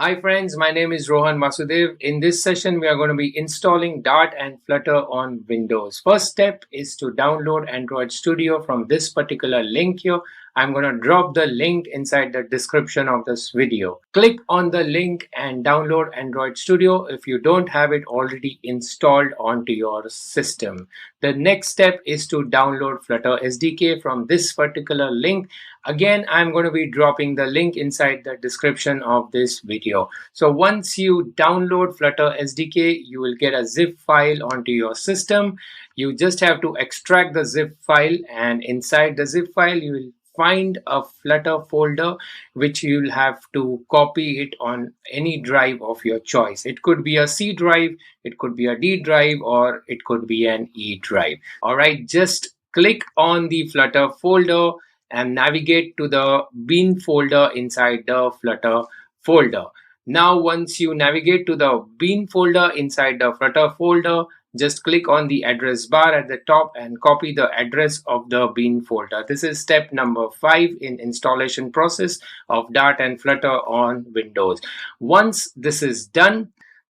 Hi friends, my name is Rohan Masudev. In this session, we are going to be installing Dart and Flutter on Windows. First step is to download Android Studio from this particular link here. I'm going to drop the link inside the description of this video. Click on the link and download Android Studio if you don't have it already installed onto your system. The next step is to download Flutter SDK from this particular link. Again, I'm going to be dropping the link inside the description of this video. So once you download Flutter SDK, you will get a zip file onto your system. You just have to extract the zip file, and inside the zip file, you will find a Flutter folder which you'll have to copy it on any drive of your choice. It could be a C drive, it could be a D drive, or it could be an E drive. All right, just click on the Flutter folder and navigate to the bin folder inside the Flutter folder. Now, once you navigate to the bin folder inside the Flutter folder, just click on the address bar at the top and copy the address of the bin folder. This is step number 5 in installation process of Dart and Flutter on Windows. Once this is done,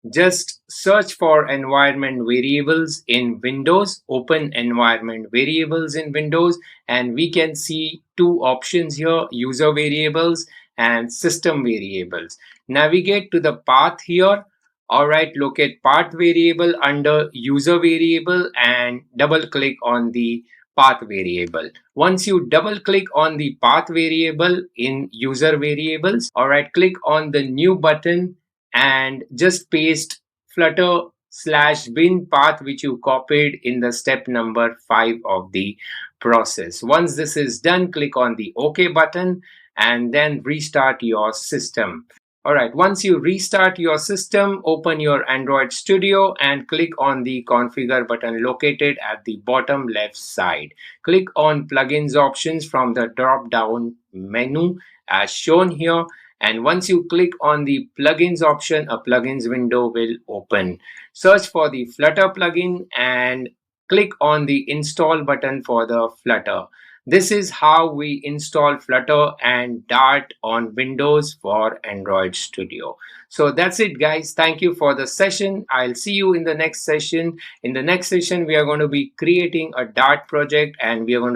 just search for environment variables in Windows, open environment variables in Windows, and we can see two options here, user variables and system variables. Navigate to the path here. All right, locate path variable under user variable and double click on the path variable. Once you double click on the path variable in user variables, all right, click on the new button and just paste flutter/bin path which you copied in the step number 5 of the process. Once this is done, click on the OK button and then restart your system. All right, once you restart your system, open your Android Studio and click on the configure button located at the bottom left side. Click on plugins options from the drop down menu as shown here. And once you click on the plugins option, a plugins window will open. Search for the Flutter plugin and click on the install button for the Flutter. This is how we install Flutter and Dart on Windows for Android Studio. So that's it, guys. Thank you for the session. I'll see you in the next session. In the next session, we are going to be creating a Dart project and we are going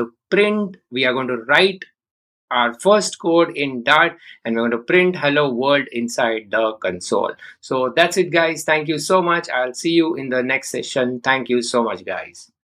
to write our first code in Dart and we're going to print hello world inside the console. So that's it, guys. Thank you so much. I'll see you in the next session. Thank you so much, guys.